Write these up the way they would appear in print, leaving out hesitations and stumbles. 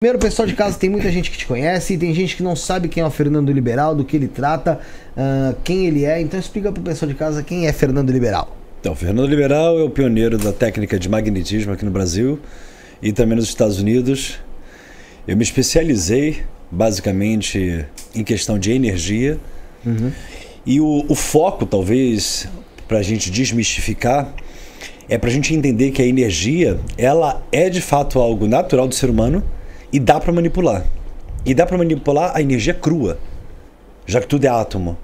Primeiro, pessoal de casa, tem muita gente que te conhece e tem gente que não sabe quem é o Fernando Liberal, do que ele trata, quem ele é. Então explica pro pessoal de casa quem é Fernando Liberal. Então, Fernando Liberal é o pioneiro da técnica de magnetismo aqui no Brasil e também nos Estados Unidos. Eu me especializei basicamente em questão de energia. E o foco, talvez, para a gente desmistificar, é para a gente entender que a energia, ela é de fato algo natural do ser humano e dá para manipular. E dá para manipular a energia crua, já que tudo é átomo.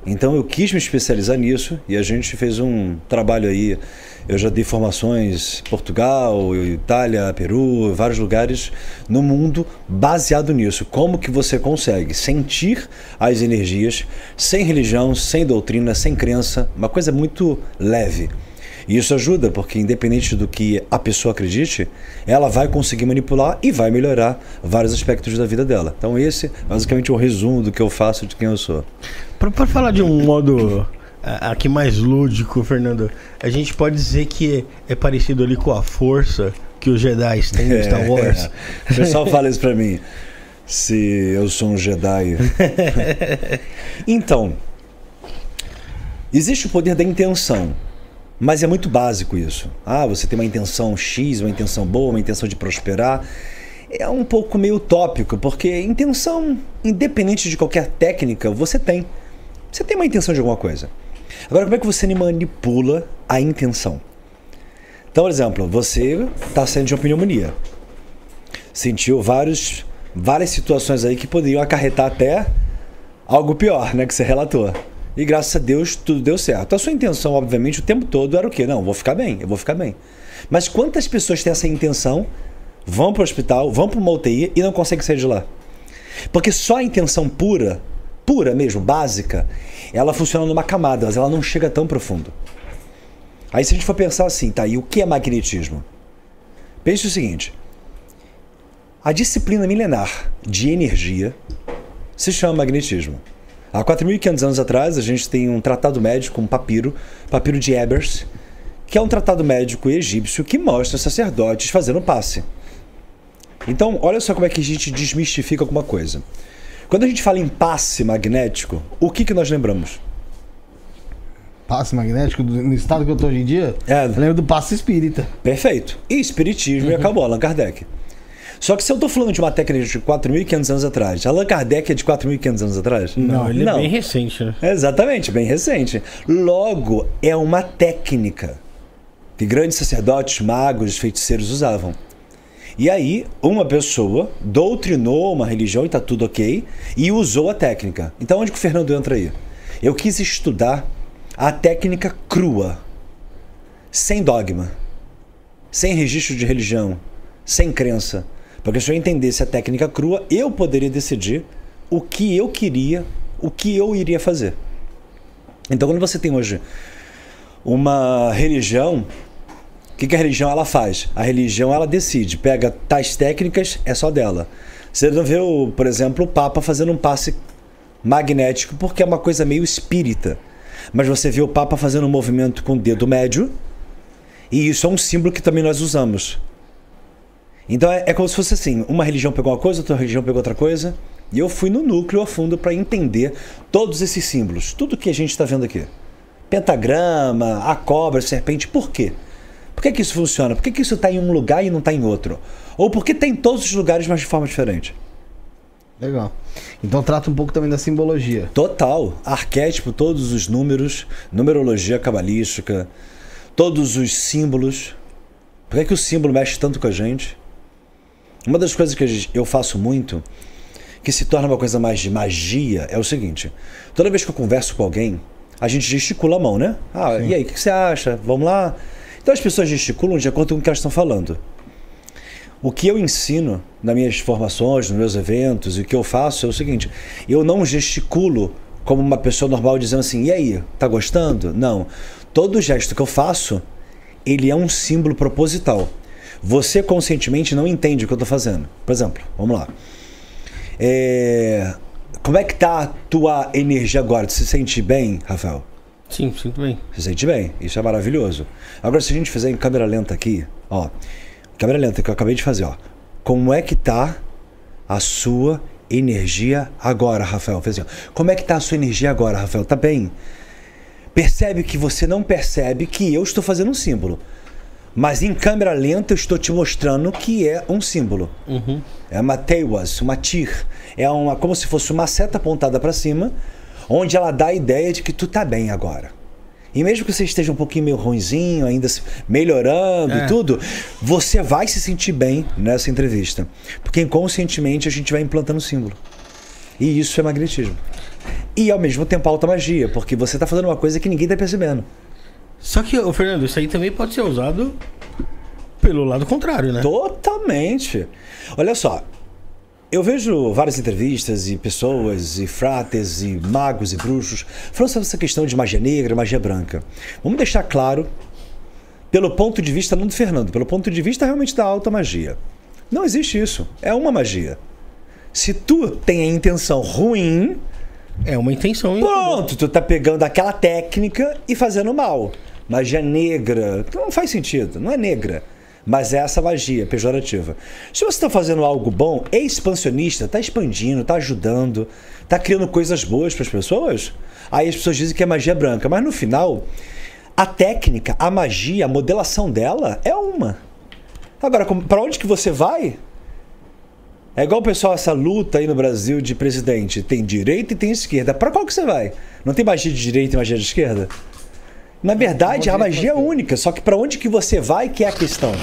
Então eu quis me especializar nisso e a gente fez um trabalho aí. Eu já dei formações em Portugal, Itália, Peru, vários lugares no mundo baseado nisso. Como que você consegue sentir as energias sem religião, sem doutrina, sem crença, uma coisa muito leve. E isso ajuda, porque independente do que a pessoa acredite, ela vai conseguir manipular e vai melhorar vários aspectos da vida dela. Então esse basicamente é o resumo do que eu faço, de quem eu sou. Para falar de um modo aqui mais lúdico, Fernando, a gente pode dizer que é parecido ali com a força que os Jedi têm no Star Wars? O pessoal fala isso pra mim, se eu sou um Jedi. Então, existe o poder da intenção. Mas é muito básico isso. Ah, você tem uma intenção X, uma intenção boa, uma intenção de prosperar. É um pouco meio utópico, porque intenção, independente de qualquer técnica, você tem. Você tem uma intenção de alguma coisa. Agora, como é que você manipula a intenção? Então, por exemplo, você está saindo de uma pneumonia. Sentiu várias situações aí que poderiam acarretar até algo pior, né, que você relatou. E graças a Deus tudo deu certo. A sua intenção, obviamente, o tempo todo era o quê? Não, eu vou ficar bem. Mas quantas pessoas têm essa intenção, vão para o hospital, vão para uma UTI e não conseguem sair de lá? Porque só a intenção pura mesmo, básica, ela funciona numa camada, mas ela não chega tão profundo. Aí se a gente for pensar assim, tá, e o que é magnetismo? Pense o seguinte, a disciplina milenar de energia se chama magnetismo. Há 4.500 anos atrás, a gente tem um tratado médico, um papiro de Ebers, que é um tratado médico egípcio que mostra sacerdotes fazendo passe. Então, olha só como é que a gente desmistifica alguma coisa. Quando a gente fala em passe magnético, o que nós lembramos? Passe magnético, no estado que eu tô hoje em dia? Eu lembro do passe espírita. Perfeito. E espiritismo e acabou, Allan Kardec. Só que se eu estou falando de uma técnica de 4.500 anos atrás, Allan Kardec é de 4.500 anos atrás? Não, ele é bem recente, né? Exatamente, bem recente. Logo, é uma técnica que grandes sacerdotes, magos, feiticeiros usavam. E aí, uma pessoa doutrinou uma religião e está tudo ok, e usou a técnica. Então, onde que o Fernando entra aí? Eu quis estudar a técnica crua, sem dogma, sem registro de religião, sem crença. Porque se eu entendesse a técnica crua, eu poderia decidir o que eu queria, o que eu iria fazer. Então, quando você tem hoje uma religião, o que a religião ela faz? A religião ela decide, pega tais técnicas, é só dela. Você não vê, por exemplo, o Papa fazendo um passe magnético, porque é uma coisa meio espírita. Mas você vê o Papa fazendo um movimento com o dedo médio, e isso é um símbolo que também nós usamos. Então é como se fosse assim, uma religião pegou uma coisa, outra religião pegou outra coisa, e eu fui no núcleo a fundo para entender todos esses símbolos, tudo que a gente está vendo aqui. Pentagrama, a cobra, a serpente, por quê? Por que isso funciona? Por que isso está em um lugar e não está em outro? Ou por que está em todos os lugares, mas de forma diferente? Legal. Então trata um pouco também da simbologia. Total. Arquétipo, todos os números, numerologia cabalística, todos os símbolos. Por que o símbolo mexe tanto com a gente? Uma das coisas que eu faço muito, que se torna uma coisa mais de magia, é o seguinte. Toda vez que eu converso com alguém, a gente gesticula a mão, né? Ah, sim. E aí, o que você acha? Vamos lá? Então as pessoas gesticulam de acordo com o que elas estão falando. O que eu ensino nas minhas formações, nos meus eventos, e o que eu faço é o seguinte. Eu não gesticulo como uma pessoa normal dizendo assim, e aí, tá gostando? Não. Todo gesto que eu faço, ele é um símbolo proposital. Você conscientemente não entende o que eu estou fazendo. Por exemplo, vamos lá. Como é que tá a tua energia agora? Você se sente bem, Rafael? Sim, sinto bem. Se sente bem? Isso é maravilhoso. Agora, se a gente fizer em câmera lenta aqui, ó. Câmera lenta que eu acabei de fazer, ó. Como é que tá a sua energia agora, Rafael. Fez assim, ó. Como é que tá a sua energia agora, Rafael? Tá bem? Percebe que você não percebe que eu estou fazendo um símbolo. Mas em câmera lenta eu estou te mostrando que é um símbolo. É uma teiwas, uma tir. É como se fosse uma seta apontada para cima, onde ela dá a ideia de que tu tá bem agora. E mesmo que você esteja um pouquinho meio ruinzinho, ainda melhorando e tudo, você vai se sentir bem nessa entrevista. Porque inconscientemente a gente vai implantando símbolo. E isso é magnetismo. E ao mesmo tempo alta magia, porque você tá fazendo uma coisa que ninguém tá percebendo. Só que, Fernando, isso aí também pode ser usado pelo lado contrário, né? Totalmente. Olha só, eu vejo várias entrevistas e pessoas, e frates, e magos e bruxos falando sobre essa questão de magia negra, magia branca. Vamos deixar claro, pelo ponto de vista não do Fernando, pelo ponto de vista realmente da alta magia. Não existe isso. É uma magia. Se tu tem a intenção ruim... É uma intenção. Pronto, tu tá pegando aquela técnica e fazendo mal. Magia negra, não faz sentido, não é negra. Mas é essa magia pejorativa. Se você está fazendo algo bom, é expansionista, está expandindo, está ajudando, está criando coisas boas para as pessoas, aí as pessoas dizem que é magia branca. Mas no final, a técnica, a magia, a modelação dela é uma. Agora, para onde que você vai? É igual o pessoal, essa luta aí no Brasil de presidente. Tem direita e tem esquerda. Para qual que você vai? Não tem magia de direita e magia de esquerda? Na verdade, a magia é única. Só que para onde que você vai que é a questão.